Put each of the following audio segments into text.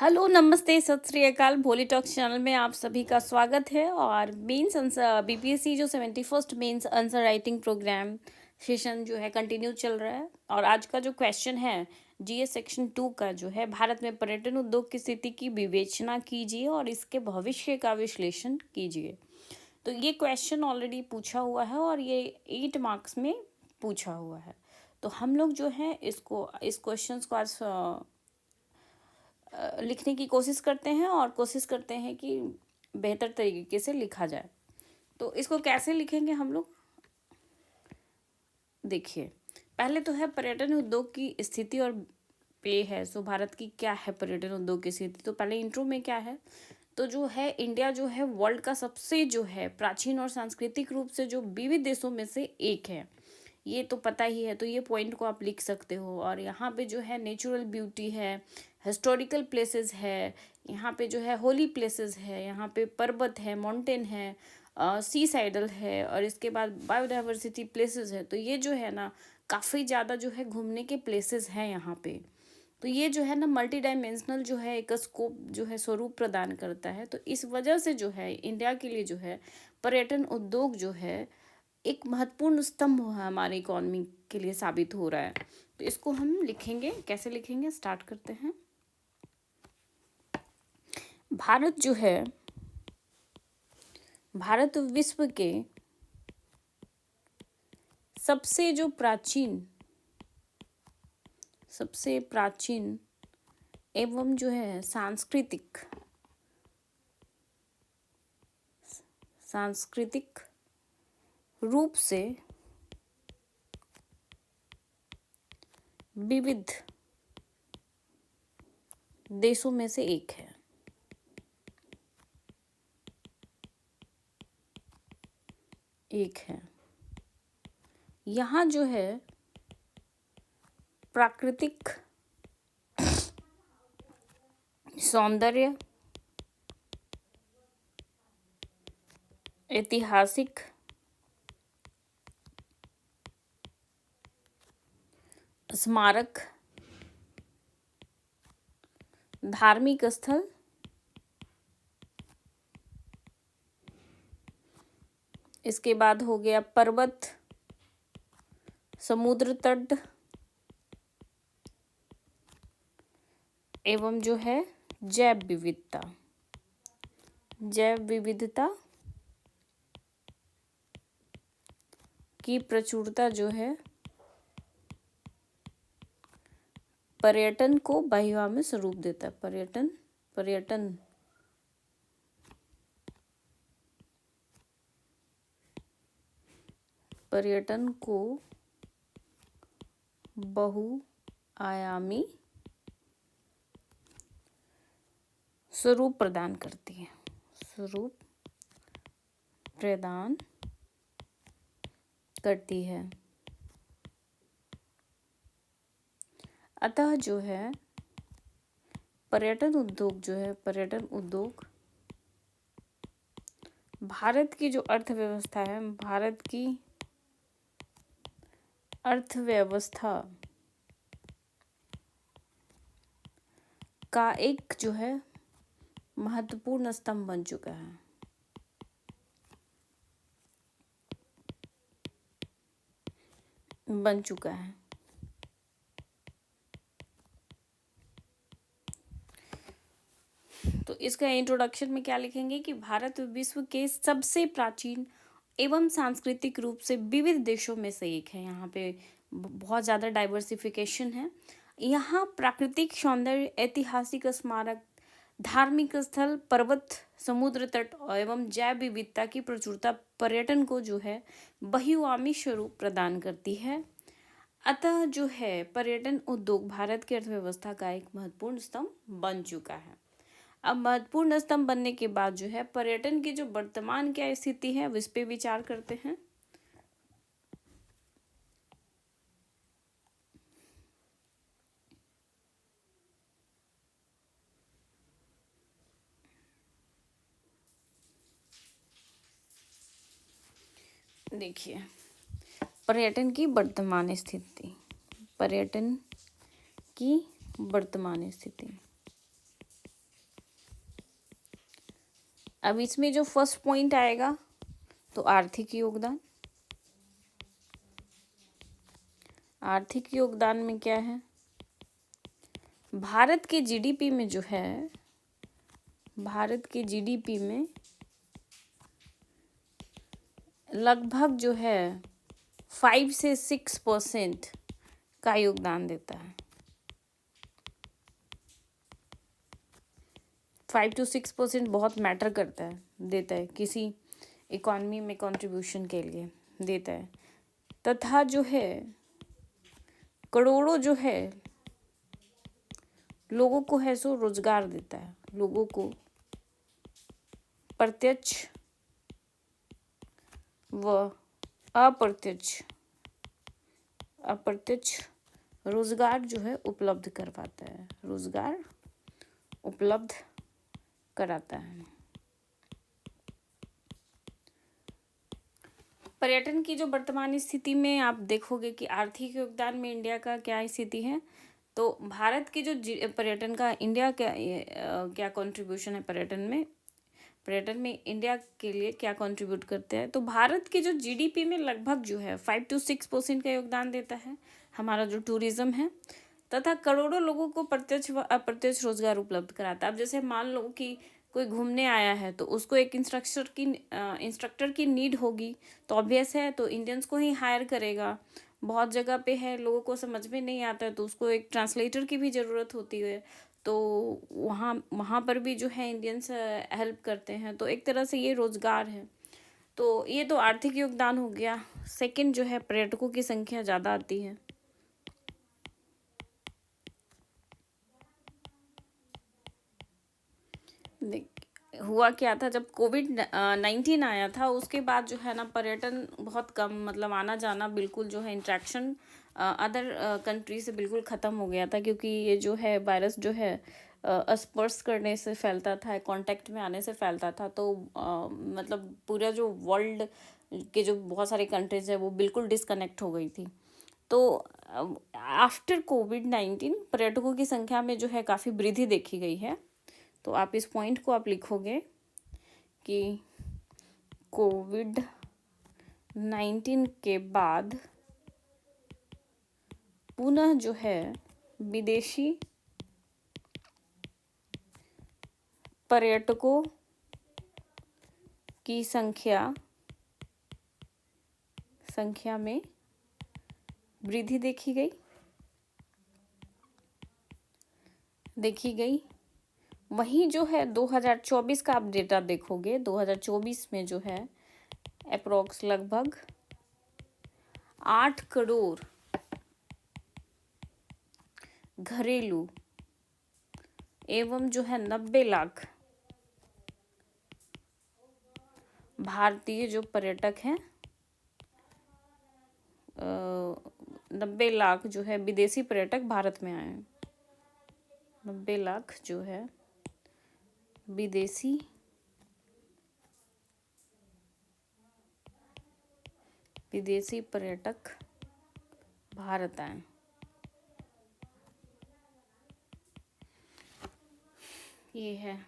Hello, नमस्ते, सत श्री अकाल। भोली टॉक्स चैनल में आप सभी का स्वागत है। और मेंस आंसर बीपीएससी जो 71st mains answer writing program session जो है कंटिन्यू चल रहा है। और आज का जो क्वेश्चन है जीएस सेक्शन 2 का जो है, भारत में पर्यटन उद्योग की स्थिति की विवेचना कीजिए और इसके भविष्य का विश्लेषण कीजिए। तो ये क्वेश्चन ऑलरेडी पूछा हुआ है और ये 8 मार्क्स में पूछा हुआ है। तो हम लोग जो है इस क्वेश्चन को आज लिखने की कोशिश करते हैं और कोशिश करते हैं कि बेहतर तरीके से लिखा जाए। तो इसको कैसे लिखेंगे हम लोग, देखिए। पहले तो है पर्यटन उद्योग की स्थिति और पे है। सो भारत की क्या है पर्यटन उद्योग की स्थिति। तो पहले इंट्रो में क्या है, तो जो है इंडिया जो है वर्ल्ड का सबसे जो है प्राचीन और सांस्कृतिक रूप से जो विविध देशों में से एक है। ये तो पता ही है, तो ये पॉइंट को आप लिख सकते हो। और यहाँ पे जो है नेचुरल ब्यूटी है, हिस्टोरिकल प्लेसेस है, यहाँ पे जो है होली प्लेसेस है, यहाँ पे पर्वत है, माउंटेन है, सी साइडल है, और इसके बाद बायोडाइवर्सिटी प्लेसेस है। तो ये जो है ना काफ़ी ज़्यादा जो है घूमने के प्लेसेस हैं यहाँ पे। तो ये जो है ना मल्टी डायमेंशनल जो है एक स्कोप जो है स्वरूप प्रदान करता है। तो इस वजह से जो है इंडिया के लिए जो है पर्यटन उद्योग जो है एक महत्वपूर्ण स्तंभ है, हमारे इकोनॉमी के लिए साबित हो रहा है। तो इसको हम लिखेंगे, कैसे लिखेंगे, स्टार्ट करते हैं। भारत जो है, भारत विश्व के सबसे प्राचीन एवं जो है सांस्कृतिक रूप से विविध देशों में से एक है। यहाँ जो है प्राकृतिक सौंदर्य, ऐतिहासिक स्मारक, धार्मिक स्थल, इसके बाद हो गया पर्वत, समुद्र तट एवं जो है जैव विविधता की प्रचुरता जो है पर्यटन को बहिर्वाह स्वरूप देता है। पर्यटन को बहुआयामी स्वरूप प्रदान करती है, अतः जो है पर्यटन उद्योग भारत की जो अर्थव्यवस्था है, भारत की अर्थव्यवस्था का एक जो है महत्वपूर्ण स्तंभ बन चुका है। तो इसका इंट्रोडक्शन में क्या लिखेंगे कि भारत विश्व के सबसे प्राचीन एवं सांस्कृतिक रूप से विविध देशों में से एक है। यहाँ पे बहुत ज़्यादा डाइवर्सिफिकेशन है। यहाँ प्राकृतिक सौंदर्य, ऐतिहासिक स्मारक, धार्मिक स्थल, पर्वत, समुद्र तट एवं जैव विविधता की प्रचुरता पर्यटन को जो है बहुआयामी स्वरूप प्रदान करती है। अतः जो है पर्यटन उद्योग भारत की अर्थव्यवस्था का एक महत्वपूर्ण स्तंभ बन चुका है। अब महत्वपूर्ण स्तंभ बनने के बाद जो है पर्यटन की जो वर्तमान क्या स्थिति है इस पे विचार करते हैं। देखिए पर्यटन की वर्तमान स्थिति, अब इसमें जो फर्स्ट पॉइंट आएगा तो आर्थिक योगदान। आर्थिक योगदान में क्या है, भारत के जीडीपी में जो है, भारत के जीडीपी में लगभग जो है 5 से 6% का योगदान देता है। 5 to 6% बहुत मैटर करता है, देता है किसी इकॉनमी में कंट्रीब्यूशन के लिए देता है। तथा जो है करोड़ों जो है लोगों को है सो रोजगार देता है, लोगों को प्रत्यक्ष व अप्रत्यक्ष रोजगार जो है उपलब्ध करवाता है, रोजगार उपलब्ध कराता है। पर्यटन की जो वर्तमान स्थिति में आप देखोगे कि आर्थिक योगदान में इंडिया का क्या स्थिति है, तो भारत की जो पर्यटन का इंडिया क्या कंट्रीब्यूशन है पर्यटन में इंडिया के लिए क्या कंट्रीब्यूट करते हैं, तो भारत के जो जीडीपी में लगभग जो है 5 to 6% का योगदान देता है हमारा जो टूरिज्म है, तथा करोड़ों लोगों को प्रत्यक्ष व अप्रत्यक्ष रोजगार उपलब्ध कराता है। अब जैसे मान लो कि कोई घूमने आया है तो उसको एक इंस्ट्रक्टर की नीड होगी, तो ऑब्वियस है तो इंडियंस को ही हायर करेगा। बहुत जगह पे है लोगों को समझ में नहीं आता है तो उसको एक ट्रांसलेटर की भी ज़रूरत होती है, तो वहाँ पर भी जो है इंडियंस हेल्प करते हैं, तो एक तरह से ये रोज़गार है। तो ये तो आर्थिक योगदान हो गया। सेकंड जो है पर्यटकों की संख्या ज़्यादा आती है। हुआ क्या था, जब कोविड-19 आया था उसके बाद जो है ना पर्यटन बहुत कम, मतलब आना जाना बिल्कुल जो है इंट्रैक्शन अदर कंट्री से बिल्कुल ख़त्म हो गया था, क्योंकि ये जो है वायरस जो है स्पर्श करने से फैलता था, कांटेक्ट में आने से फैलता था। तो मतलब पूरा जो वर्ल्ड के जो बहुत सारे कंट्रीज है वो बिल्कुल डिस्कनेक्ट हो गई थी। तो आफ्टर कोविड-19 पर्यटकों की संख्या में जो है काफ़ी वृद्धि देखी गई है। तो आप इस पॉइंट को आप लिखोगे कि कोविड-19 के बाद पुनः जो है विदेशी पर्यटकों की संख्या में वृद्धि देखी गई। वहीं जो है 2024 का आप डेटा देखोगे, 2024 में जो है अप्रोक्स लगभग 8 करोड़ घरेलू एवं जो है 90 लाख भारतीय जो पर्यटक हैं, 90 लाख जो है विदेशी पर्यटक भारत में आए हैं। 90 लाख जो है विदेशी पर्यटक भारत आए। ये है,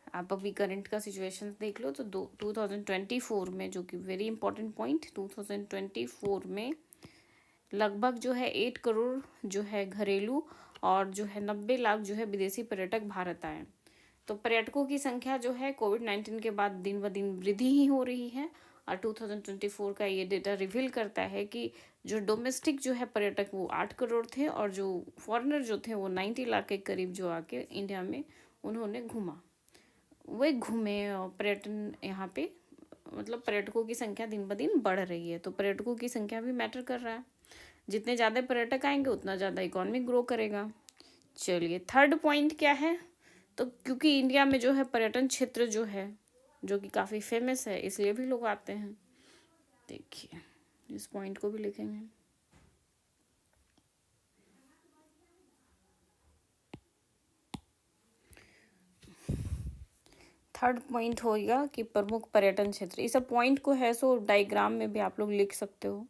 आप अभी करंट का सिचुएशन देख लो तो 2024 में, जो कि वेरी इंपॉर्टेंट पॉइंट, 2024 में लगभग जो है 8 करोड़ जो है घरेलू और जो है 90 लाख जो है विदेशी पर्यटक भारत आए। तो पर्यटकों की संख्या जो है कोविड-19 के बाद दिन ब दिन वृद्धि ही हो रही है। और 2024 का ये डेटा रिवील करता है कि जो डोमेस्टिक जो है पर्यटक वो 8 करोड़ थे और जो फॉरेनर जो थे वो 90 लाख के करीब जो आके इंडिया में उन्होंने घूमे और पर्यटन यहाँ पे, मतलब पर्यटकों की संख्या दिन ब दिन बढ़ रही है। तो पर्यटकों की संख्या भी मैटर कर रहा है, जितने ज़्यादा पर्यटक आएंगे उतना ज़्यादा इकोनॉमी ग्रो करेगा। चलिए थर्ड पॉइंट क्या है, तो क्योंकि इंडिया में जो है पर्यटन क्षेत्र जो है जो कि काफ़ी फेमस है, इसलिए भी लोग आते हैं। देखिए इस पॉइंट को भी लिखेंगे। थर्ड पॉइंट होगा कि प्रमुख पर्यटन क्षेत्र। इस पॉइंट को है सो डायग्राम में भी आप लोग लिख सकते हो।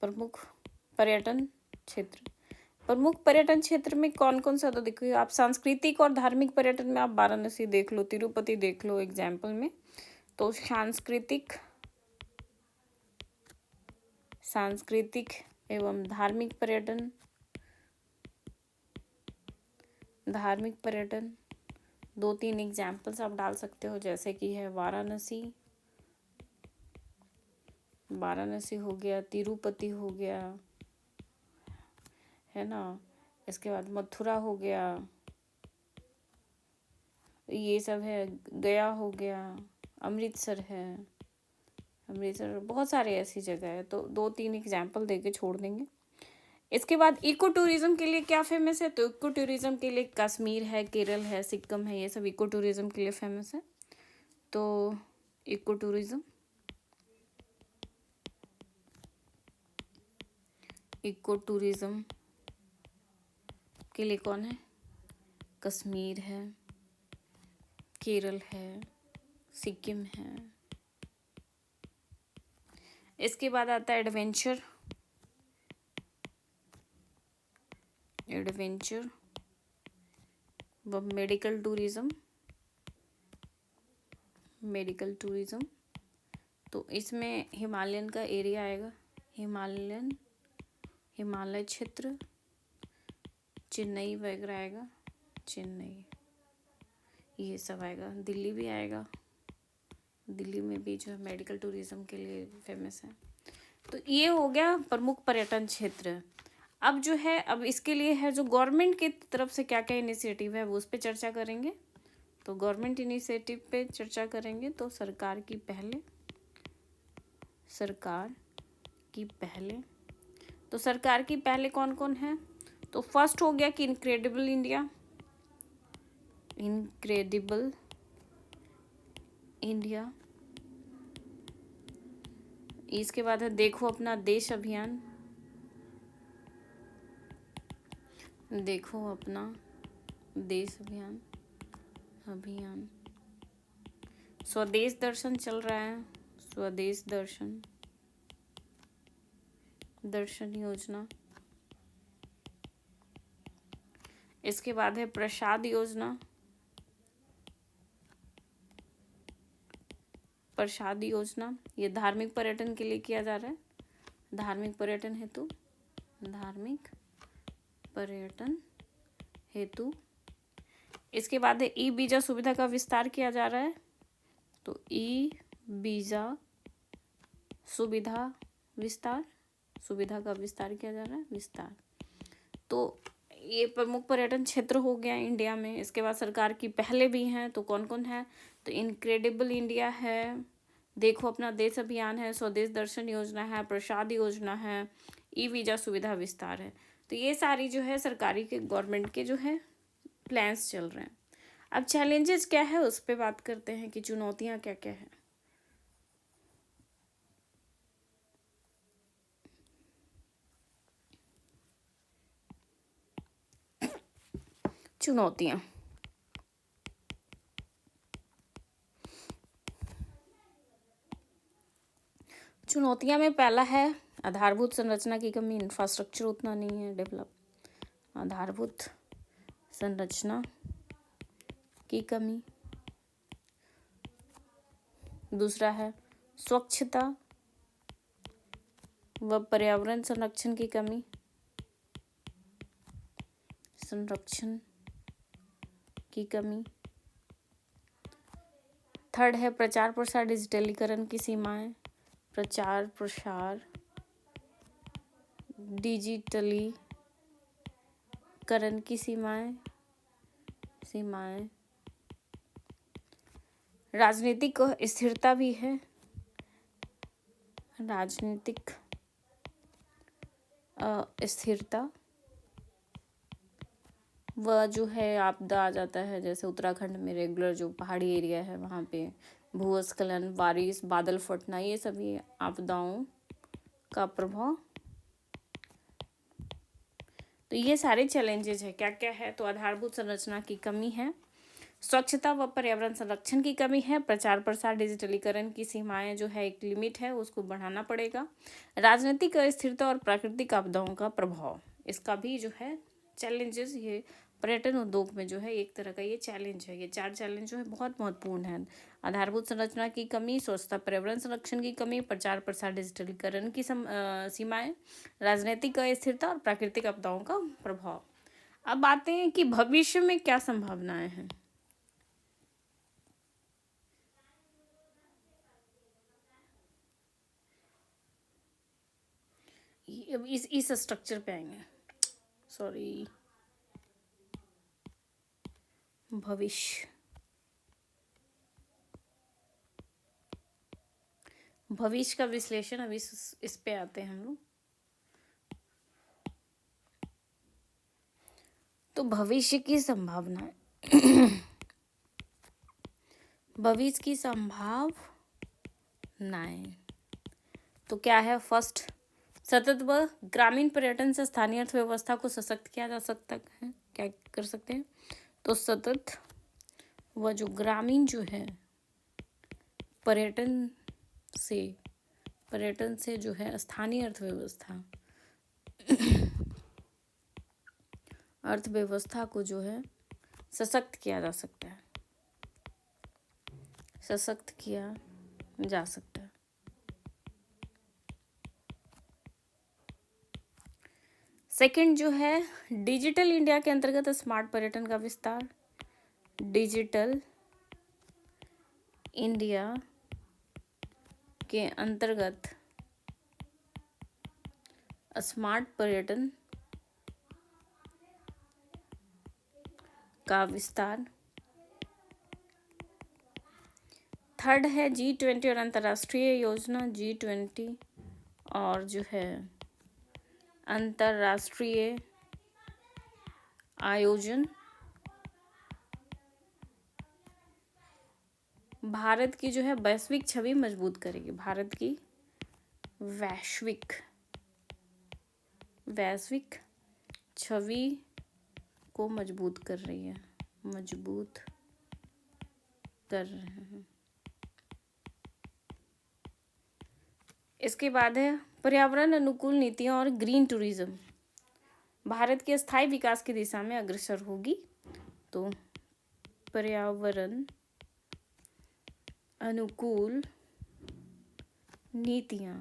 प्रमुख पर्यटन क्षेत्र प्रमुख पर्यटन क्षेत्र में कौन कौन सा, तो देखिए आप सांस्कृतिक और धार्मिक पर्यटन में आप वाराणसी देख लो, तिरुपति देख लो एग्जाम्पल में। तो सांस्कृतिक एवं धार्मिक पर्यटन 2-3 एग्जाम्पल्स आप डाल सकते हो, जैसे कि है वाराणसी हो गया, तिरुपति हो गया, है ना। इसके बाद मथुरा हो गया, ये सब है, गया हो गया, अमृतसर है, बहुत सारे ऐसी जगह है, तो 2-3 एग्जाम्पल देके छोड़ देंगे। इसके बाद इको टूरिज्म के लिए क्या फेमस है, तो इको टूरिज्म के लिए कश्मीर है, केरल है, सिक्किम है, ये सब इको टूरिज्म के लिए फेमस है। तो इको टूरिज्म के लिए कौन है, कश्मीर है, केरल है, सिक्किम है। इसके बाद आता है एडवेंचर व मेडिकल टूरिज्म। तो इसमें हिमालयन का एरिया आएगा, हिमालय क्षेत्र, चेन्नई वगैरह आएगा, ये सब आएगा, दिल्ली भी आएगा, दिल्ली में भी जो है मेडिकल टूरिज्म के लिए फेमस है। तो ये हो गया प्रमुख पर्यटन क्षेत्र। अब जो है, अब इसके लिए है जो गवर्नमेंट की तरफ से क्या क्या इनिशिएटिव है वो उस पर चर्चा करेंगे। तो गवर्नमेंट इनिशिएटिव पे चर्चा करेंगे। तो सरकार की पहले तो सरकार की पहले कौन कौन है, तो फर्स्ट हो गया कि इनक्रेडिबल इंडिया। इसके बाद है देखो अपना देश अभियान, स्वदेश दर्शन चल रहा है, स्वदेश दर्शन योजना। इसके बाद है प्रसाद योजना, ये धार्मिक पर्यटन के लिए किया जा रहा है, धार्मिक पर्यटन हेतु। इसके बाद है ई वीजा सुविधा का विस्तार किया जा रहा है। तो ई वीजा सुविधा का विस्तार किया जा रहा है, तो ये प्रमुख पर्यटन क्षेत्र हो गया इंडिया में। इसके बाद सरकार की पहले भी हैं, तो कौन कौन है, तो इनक्रेडिबल इंडिया है, देखो अपना देश अभियान है, स्वदेश दर्शन योजना है, प्रसाद योजना है, ई वीजा सुविधा विस्तार है। तो ये सारी जो है सरकारी के गवर्नमेंट के जो है प्लान्स चल रहे हैं। अब चैलेंजेस क्या है उस पर बात करते हैं कि चुनौतियां क्या क्या है। चुनौतियां में पहला है आधारभूत संरचना की कमी, इंफ्रास्ट्रक्चर उतना नहीं है डेवलप, आधारभूत संरचना की कमी। दूसरा है स्वच्छता व पर्यावरण संरक्षण की कमी, थर्ड है प्रचार प्रसार डिजिटलीकरण की सीमाएं, डिजिटलीकरण की सीमाएं। राजनीतिक स्थिरता भी है, राजनीतिक स्थिरता वह जो है आपदा आ जाता है, जैसे उत्तराखंड में रेगुलर जो पहाड़ी एरिया है वहाँ पे भूस्खलन, बारिश, बादल फटना, ये सभी आपदाओं का प्रभाव। तो ये सारे चैलेंजेस है, क्या क्या है, तो आधारभूत संरचना की कमी है, स्वच्छता व पर्यावरण संरक्षण की कमी है, प्रचार प्रसार डिजिटलीकरण की सीमाएं जो है एक लिमिट है उसको बढ़ाना पड़ेगा, राजनीतिक अस्थिरता और प्राकृतिक आपदाओं का प्रभाव, इसका भी जो है चैलेंजेस, ये पर्यटन उद्योग में जो है एक तरह का ये चैलेंज है। ये 4 चैलेंज जो है बहुत महत्वपूर्ण है। आधारभूत संरचना की कमी, स्वच्छता, पर्यावरण संरक्षण की कमी, प्रचार प्रसार, डिजिटलीकरण की सीमाएं, राजनीतिक अस्थिरता और प्राकृतिक आपदाओं का प्रभाव। अब आते हैं कि भविष्य में क्या संभावनाएं हैं। अब इस स्ट्रक्चर पे आएंगे, सॉरी, भविष्य, भविष्य का विश्लेषण, अभी इस पे आते हैं हम लोग। तो भविष्य की संभावना, भविष्य की संभावनाएं तो क्या है। फर्स्ट, सतत व ग्रामीण पर्यटन से स्थानीय अर्थव्यवस्था को सशक्त किया जा सकता है। क्या कर सकते हैं, तो सतत व जो ग्रामीण जो है पर्यटन से जो है स्थानीय अर्थव्यवस्था को जो है सशक्त किया जा सकता है, सशक्त किया जा सकता है। सेकंड जो है, डिजिटल इंडिया के अंतर्गत स्मार्ट पर्यटन का विस्तार। डिजिटल इंडिया के अंतर्गत स्मार्ट पर्यटन का विस्तार। थर्ड है G20 और अंतर्राष्ट्रीय योजना, G20 और जो है अंतर्राष्ट्रीय आयोजन भारत की जो है वैश्विक छवि मजबूत करेगी। भारत की वैश्विक छवि को मजबूत कर रही है, मजबूत कर रहे हैं। इसके बाद है पर्यावरण अनुकूल नीतियां और ग्रीन टूरिज्म, भारत के स्थायी विकास की दिशा में अग्रसर होगी। तो पर्यावरण अनुकूल नीतियां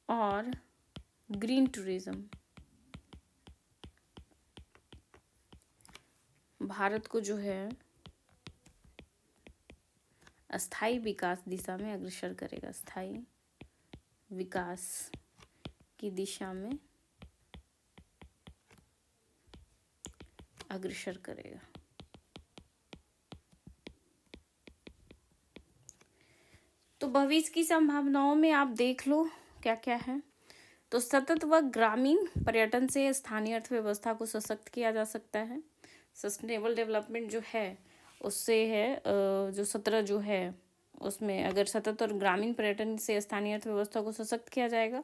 और ग्रीन टूरिज्म भारत को जो है स्थायी विकास दिशा में अग्रसर करेगा, स्थायी विकास की दिशा में अग्रसर करेगा। तो भविष्य की संभावनाओं में आप देख लो क्या क्या है। तो सतत व ग्रामीण पर्यटन से स्थानीय अर्थव्यवस्था को सशक्त किया जा सकता है। सस्टेनेबल डेवलपमेंट जो है उससे है जो 17 जो है उसमें अगर सतत और ग्रामीण पर्यटन से स्थानीय अर्थव्यवस्था को सशक्त किया जाएगा।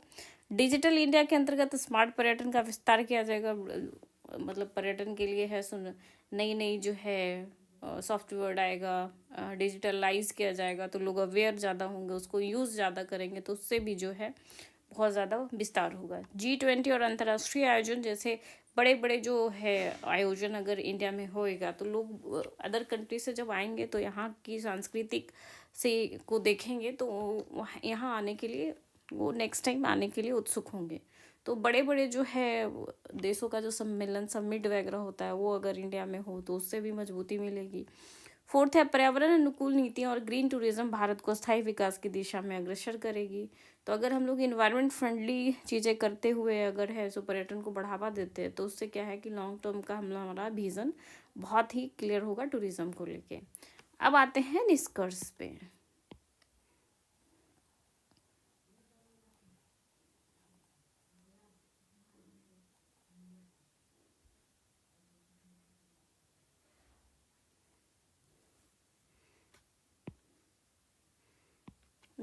डिजिटल इंडिया के अंतर्गत स्मार्ट पर्यटन का विस्तार किया जाएगा, मतलब पर्यटन के लिए है नई नई जो है सॉफ्टवेयर आएगा, डिजिटलाइज किया जाएगा तो लोग अवेयर ज़्यादा होंगे, उसको यूज़ ज़्यादा करेंगे तो उससे भी जो है बहुत ज़्यादा विस्तार होगा। G20 और अंतर्राष्ट्रीय आयोजन जैसे बड़े बड़े जो है आयोजन अगर इंडिया में होएगा तो लोग अदर कंट्री से जब आएंगे तो यहाँ की सांस्कृतिक से को देखेंगे तो यहाँ आने के लिए वो नेक्स्ट टाइम आने के लिए उत्सुक होंगे। तो बड़े बड़े जो है देशों का जो सम्मेलन समिट वगैरह होता है वो अगर इंडिया में हो तो उससे भी मजबूती मिलेगी। फोर्थ है पर्यावरण अनुकूल नीतियाँ और ग्रीन टूरिज्म भारत को स्थायी विकास की दिशा में अग्रसर करेगी। तो अगर हम लोग इन्वायरमेंट फ्रेंडली चीज़ें करते हुए अगर है सो पर्यटन को बढ़ावा देते हैं तो उससे क्या है कि लॉन्ग टर्म का हमारा विज़न बहुत ही क्लियर होगा टूरिज्म को लेके। अब आते हैं निष्कर्ष पे।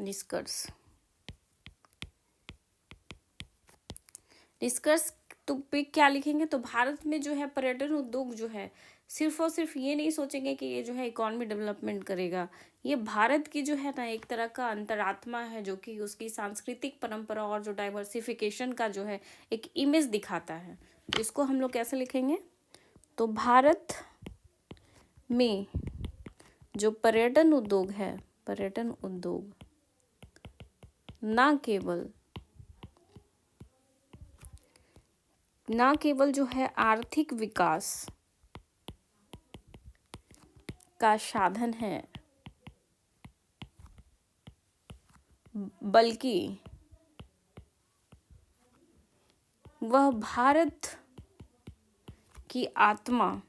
निष्कर्ष तो पे क्या लिखेंगे, तो भारत में जो है पर्यटन उद्योग जो है सिर्फ और सिर्फ ये नहीं सोचेंगे कि ये जो है इकोनॉमी डेवलपमेंट करेगा, ये भारत की जो है ना एक तरह का अंतरात्मा है, जो कि उसकी सांस्कृतिक परंपरा और जो डाइवर्सिफिकेशन का जो है एक इमेज दिखाता है। तो इसको हम लोग कैसे लिखेंगे, तो भारत में जो पर्यटन उद्योग है, पर्यटन उद्योग ना केवल जो है आर्थिक विकास का साधन है, बल्कि वह भारत की आत्मा,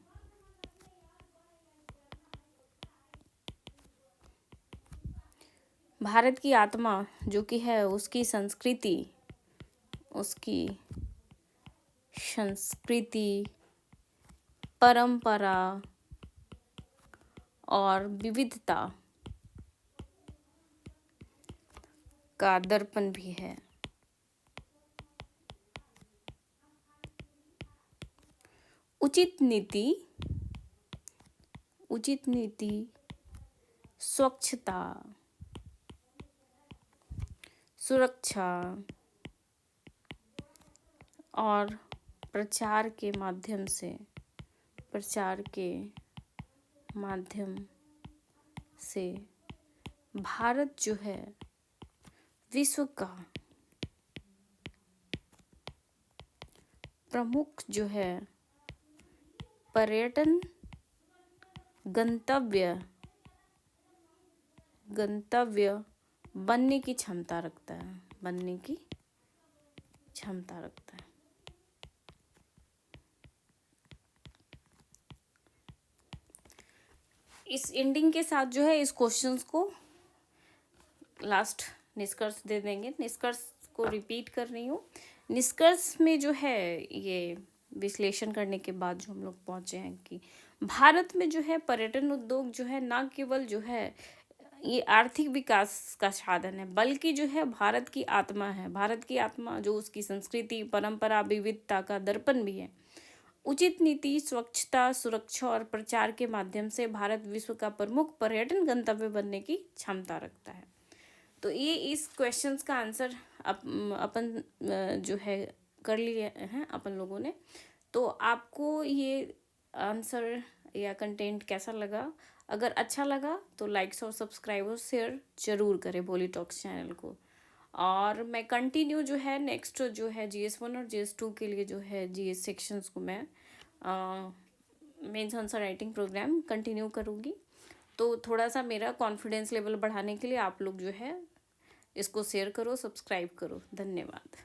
भारत की आत्मा जो कि है उसकी संस्कृति, परंपरा और विविधता का दर्पण भी है। उचित नीति, स्वच्छता, सुरक्षा और प्रचार के माध्यम से भारत जो है विश्व का प्रमुख जो है पर्यटन गंतव्य बनने की क्षमता रखता है। इस एंडिंग के साथ जो है इस क्वेश्चंस को लास्ट निष्कर्ष दे देंगे। निष्कर्ष को रिपीट कर रही हूँ। निष्कर्ष में जो है ये विश्लेषण करने के बाद जो हम लोग पहुँचे हैं कि भारत में जो है पर्यटन उद्योग जो है ना केवल जो है ये आर्थिक विकास का साधन है, बल्कि जो है भारत की आत्मा है। भारत की आत्मा जो उसकी संस्कृति, परंपरा, विविधता का दर्पण भी है। उचित नीति, स्वच्छता, सुरक्षा और प्रचार के माध्यम से भारत विश्व का प्रमुख पर्यटन गंतव्य बनने की क्षमता रखता है। तो ये इस क्वेश्चंस का आंसर अपन जो है कर लिए हैं अपन लोगों ने। तो आपको ये आंसर या कंटेंट कैसा लगा? अगर अच्छा लगा तो लाइक्स और सब्सक्राइब और शेयर जरूर करें बोली टॉक्स चैनल को। और मैं कंटिन्यू जो है नेक्स्ट जो है GS1 और GS2 के लिए जो है GS सेक्शंस को मैं mains answer writing program continue करूँगी। तो थोड़ा सा मेरा कॉन्फिडेंस लेवल बढ़ाने के लिए आप लोग जो है इसको शेयर करो, सब्सक्राइब करो। धन्यवाद।